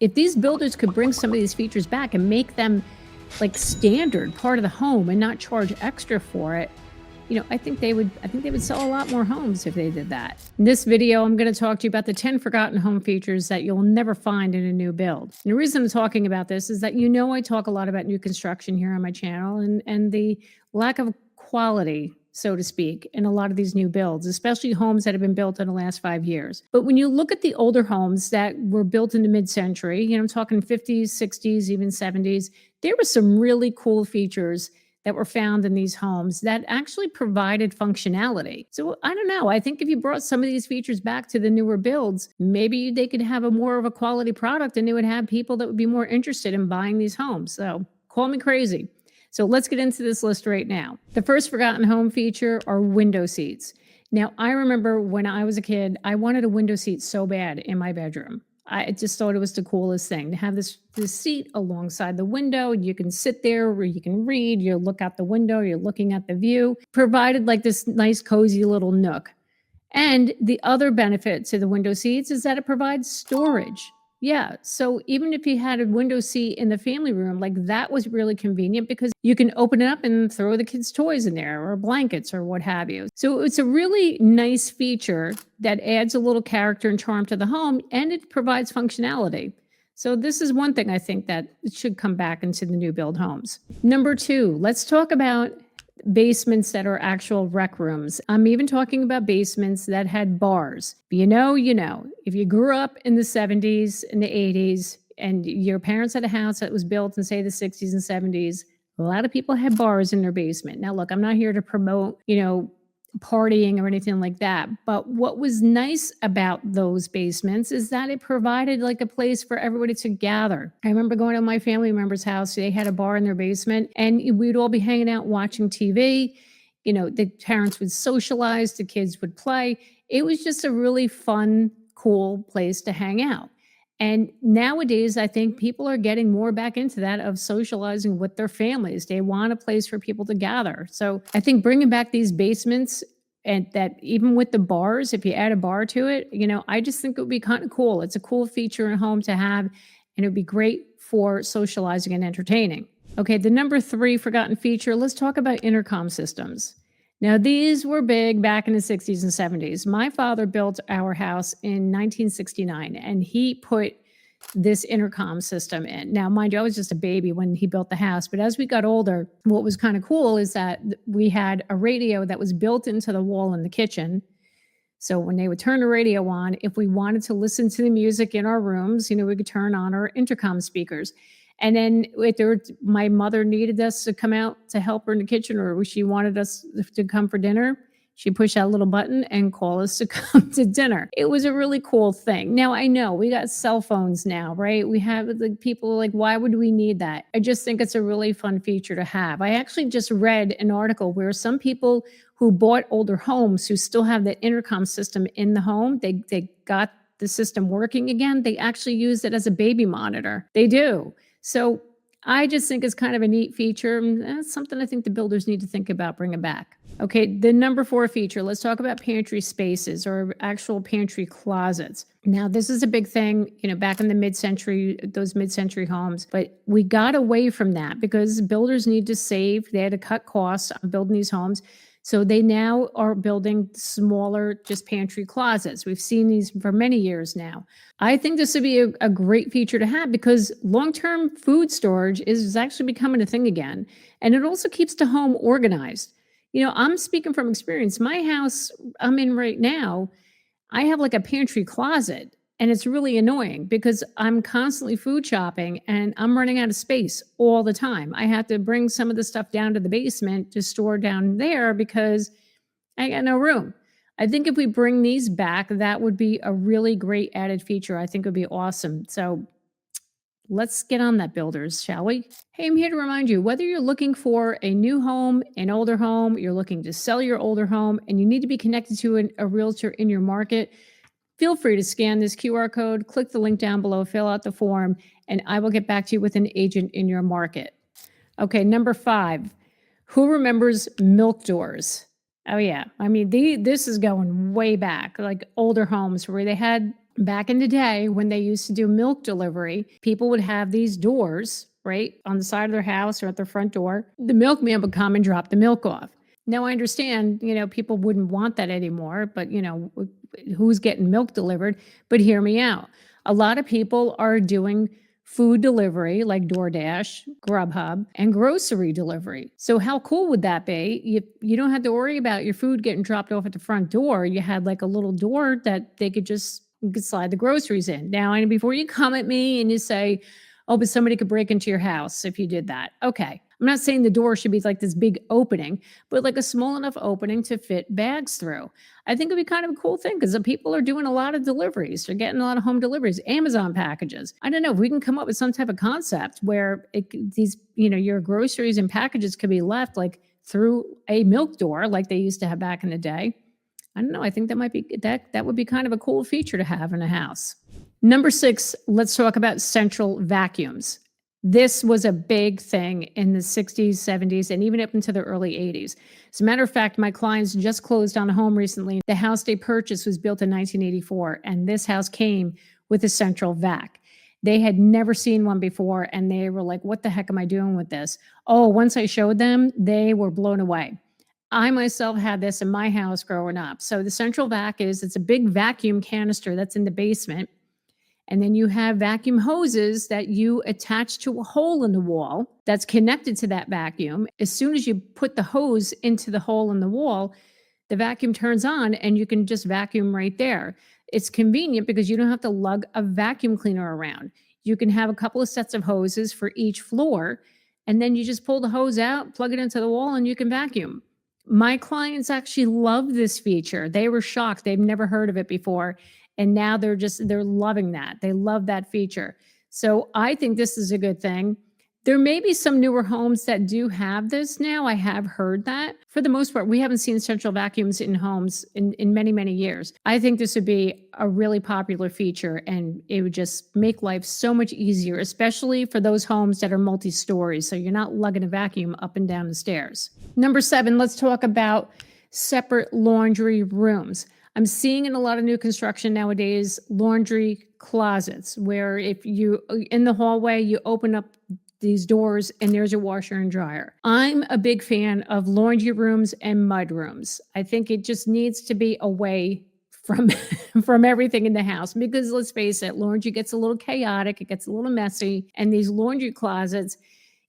If these builders could bring some of these features back and make them like standard part of the home and not charge extra for it, I think they would sell a lot more homes if they did that. In this video, I'm going to talk to you about the 10 forgotten home features that you'll never find in a new build. And the reason I'm talking about this is that I talk a lot about new construction here on my channel and the lack of quality, so to speak, in a lot of these new builds, especially homes that have been built in the last 5 years. But when you look at the older homes that were built in the mid-century, I'm talking 50s, 60s, even 70s, there were some really cool features that were found in these homes that actually provided functionality. So I don't know. I think if you brought some of these features back to the newer builds, maybe they could have more of a quality product and they would have people that would be more interested in buying these homes. So call me crazy. So let's get into this list right now. The first forgotten home feature are window seats. Now, I remember when I was a kid, I wanted a window seat so bad in my bedroom. I just thought it was the coolest thing to have this seat alongside the window. You can sit there where you can read, you look out the window, you're looking at the view, provided like this nice cozy little nook. And the other benefit to the window seats is that it provides storage. Yeah, so even if you had a window seat in the family room, like that was really convenient because you can open it up and throw the kids' toys in there or blankets or what have you. So it's a really nice feature that adds a little character and charm to the home, and it provides functionality. So this is one thing I think that it should come back into the new build homes. Number 2, let's talk about basements that are actual rec rooms. I'm even talking about basements that had bars. But you know, if you grew up in the 70s and the 80s and your parents had a house that was built in, say, the 60s and 70s, a lot of people had bars in their basement. Now, look, I'm not here to promote, partying or anything like that. But what was nice about those basements is that it provided like a place for everybody to gather. I remember going to my family member's house. They had a bar in their basement and we'd all be hanging out watching TV. The parents would socialize, the kids would play. It was just a really fun, cool place to hang out. And nowadays, I think people are getting more back into that of socializing with their families. They want a place for people to gather. So I think bringing back these basements and that even with the bars, if you add a bar to it, I just think it would be kind of cool. It's a cool feature in a home to have, and it would be great for socializing and entertaining. Okay, the number 3 forgotten feature, let's talk about intercom systems. Now, these were big back in the 60s and 70s. My father built our house in 1969, and he put this intercom system in. Now, mind you, I was just a baby when he built the house, but as we got older, what was kind of cool is that we had a radio that was built into the wall in the kitchen. So when they would turn the radio on, if we wanted to listen to the music in our rooms, we could turn on our intercom speakers. And then my mother needed us to come out to help her in the kitchen, or she wanted us to come for dinner, she pushed that little button and call us to come to dinner. It was a really cool thing. Now, I know we got cell phones now, right? We have people like, why would we need that? I just think it's a really fun feature to have. I actually just read an article where some people who bought older homes who still have the intercom system in the home, they got the system working again. They actually use it as a baby monitor. They do. So I just think it's kind of a neat feature. That's something I think the builders need to think about bringing back. Okay, the number 4 feature, let's talk about pantry spaces or actual pantry closets. Now, this is a big thing, back in the mid-century, those mid-century homes, but we got away from that because builders need to save. They had to cut costs on building these homes. So they now are building smaller, just pantry closets. We've seen these for many years now. I think this would be a great feature to have because long-term food storage is actually becoming a thing again. And it also keeps the home organized. I'm speaking from experience. My house I'm in right now, I have like a pantry closet. And it's really annoying because I'm constantly food shopping and I'm running out of space all the time. I have to bring some of the stuff down to the basement to store down there because I got no room. I think if we bring these back, that would be a really great added feature. I think it would be awesome. So let's get on that, builders, shall we? Hey, I'm here to remind you, whether you're looking for a new home, an older home, you're looking to sell your older home, and you need to be connected to a realtor in your market, feel free to scan this QR code, click the link down below, fill out the form, and I will get back to you with an agent in your market. Okay, number 5, who remembers milk doors? Oh yeah, I mean, this is going way back, like older homes where they had Back in the day when they used to do milk delivery, people would have these doors, right, on the side of their house or at their front door. The milkman would come and drop the milk off. Now I understand, people wouldn't want that anymore, but who's getting milk delivered? But hear me out. A lot of people are doing food delivery like DoorDash, Grubhub, and grocery delivery. So how cool would that be? You don't have to worry about your food getting dropped off at the front door. You had like a little door that you could slide the groceries in. Now, and before you come at me and you say, oh, but somebody could break into your house if you did that. Okay. I'm not saying the door should be like this big opening, but like a small enough opening to fit bags through. I think it'd be kind of a cool thing because the people are doing a lot of deliveries. They're getting a lot of home deliveries, Amazon packages. I don't know if we can come up with some type of concept where your groceries and packages could be left like through a milk door like they used to have back in the day. I don't know. I think that would be kind of a cool feature to have in a house. Number 6, let's talk about central vacuums. This was a big thing in the 60s, 70s, and even up into the early 80s. As a matter of fact, my clients just closed on a home recently. The house they purchased was built in 1984, and this house came with a central vac. They had never seen one before, and they were like, what the heck am I doing with this? Oh, once I showed them, they were blown away. I myself had this in my house growing up. So the central vac it's a big vacuum canister that's in the basement. And then you have vacuum hoses that you attach to a hole in the wall that's connected to that vacuum. As soon as you put the hose into the hole in the wall, the vacuum turns on and you can just vacuum right there. It's convenient because you don't have to lug a vacuum cleaner around. You can have a couple of sets of hoses for each floor, and then you just pull the hose out, plug it into the wall, and you can vacuum. My clients actually love this feature. They were shocked. They've never heard of it before. And now they're loving that. They love that feature. So I think this is a good thing. There may be some newer homes that do have this now. I have heard that. For the most part, we haven't seen central vacuums in homes in many, many years. I think this would be a really popular feature, and it would just make life so much easier, especially for those homes that are multi-stories. So you're not lugging a vacuum up and down the stairs. Number 7, let's talk about separate laundry rooms. I'm seeing in a lot of new construction nowadays, laundry closets, where if you, in the hallway, you open up these doors and there's your washer and dryer. I'm a big fan of laundry rooms and mud rooms. I think it just needs to be away from from everything in the house, because let's face it, laundry gets a little chaotic, it gets a little messy, and these laundry closets,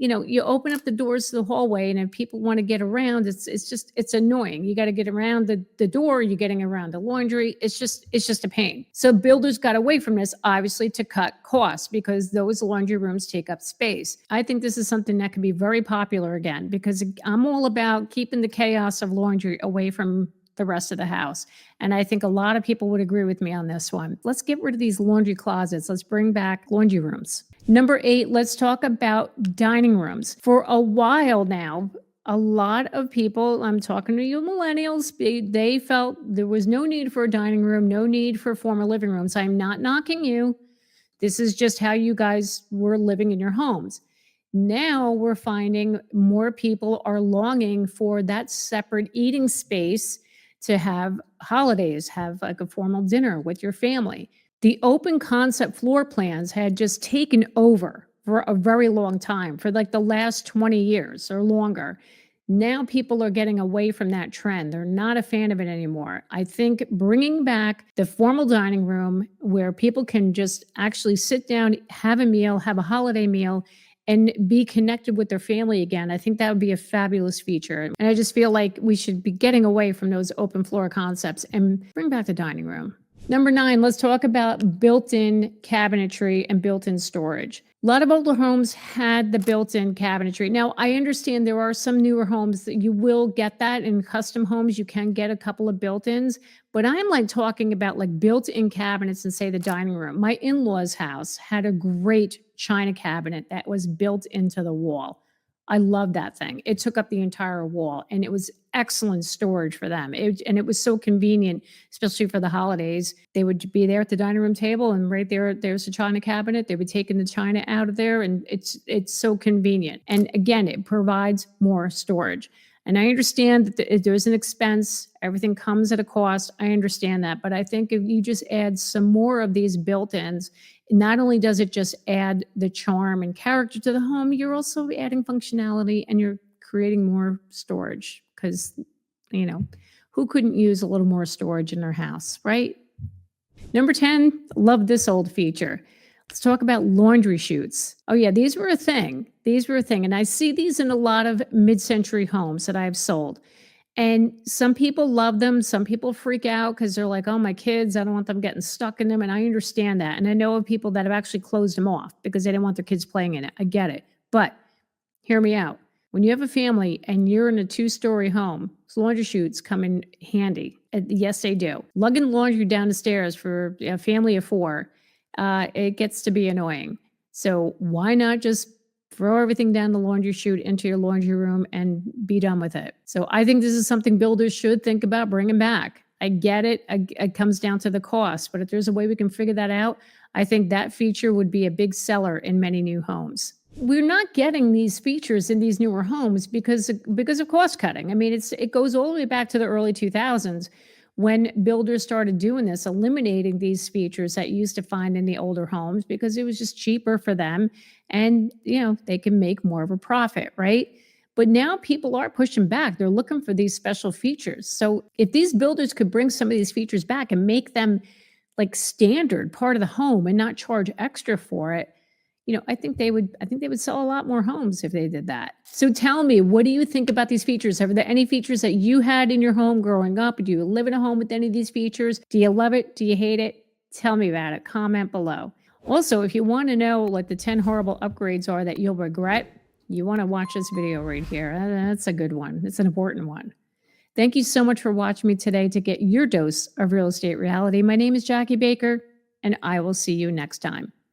you open up the doors to the hallway, and if people want to get around, it's annoying. You got to get around the door, you're getting around the laundry. It's just a pain. So builders got away from this, obviously, to cut costs, because those laundry rooms take up space. I think this is something that can be very popular again, because I'm all about keeping the chaos of laundry away from the rest of the house. And I think a lot of people would agree with me on this one. Let's get rid of these laundry closets. Let's bring back laundry rooms. Number 8, let's talk about dining rooms. For a while now, a lot of people, I'm talking to you millennials, they felt there was no need for a dining room, no need for formal living rooms. I'm not knocking you. This is just how you guys were living in your homes. Now we're finding more people are longing for that separate eating space to have holidays, have like a formal dinner with your family. The open concept floor plans had just taken over for a very long time, for like the last 20 years or longer. Now people are getting away from that trend. They're not a fan of it anymore. I think bringing back the formal dining room where people can just actually sit down, have a meal, have a holiday meal, and be connected with their family again, I think that would be a fabulous feature. And I just feel like we should be getting away from those open floor concepts and bring back the dining room. Number 9, let's talk about built-in cabinetry and built-in storage. A lot of older homes had the built-in cabinetry. Now, I understand there are some newer homes that you will get that. In custom homes, you can get a couple of built-ins, but I'm like talking about like built-in cabinets in, say, the dining room. My in-laws' house had a great china cabinet that was built into the wall. I love that thing. It took up the entire wall, and it was excellent storage for them. And it was so convenient, especially for the holidays. They would be there at the dining room table, and right there's a china cabinet. They would take the china out of there, and it's so convenient. And again, it provides more storage. And I understand that there's an expense, everything comes at a cost. I understand that. But I think if you just add some more of these built ins, not only does it just add the charm and character to the home, you're also adding functionality and you're creating more storage because, you know, who couldn't use a little more storage in their house, right? Number 10, love this old feature. Let's talk about laundry chutes. Oh, yeah, these were a thing. These were a thing. And I see these in a lot of mid century homes that I've sold. And some people love them. Some people freak out because they're like, oh, my kids, I don't want them getting stuck in them. And I understand that. And I know of people that have actually closed them off because they didn't want their kids playing in it. I get it. But hear me out. When you have a family and you're in a 2-story home, laundry chutes come in handy. Yes, they do. Lugging laundry down the stairs for a family of 4, it gets to be annoying. So why not just throw everything down the laundry chute into your laundry room and be done with it? So I think this is something builders should think about bringing back. I get it. It comes down to the cost, but if there's a way we can figure that out, I think that feature would be a big seller in many new homes. We're not getting these features in these newer homes because of cost cutting. I mean, it goes all the way back to the early 2000s when builders started doing this, eliminating these features that you used to find in the older homes because it was just cheaper for them and, they can make more of a profit, right? But now people are pushing back. They're looking for these special features. So if these builders could bring some of these features back and make them like standard part of the home and not charge extra for it, I think they would sell a lot more homes if they did that. So tell me, what do you think about these features? Are there any features that you had in your home growing up? Do you live in a home with any of these features? Do you love it? Do you hate it? Tell me about it. Comment below. Also, if you want to know what the 10 horrible upgrades are that you'll regret, you want to watch this video right here. That's a good one. It's an important one. Thank you so much for watching me today to get your dose of real estate reality. My name is Jackie Baker, and I will see you next time.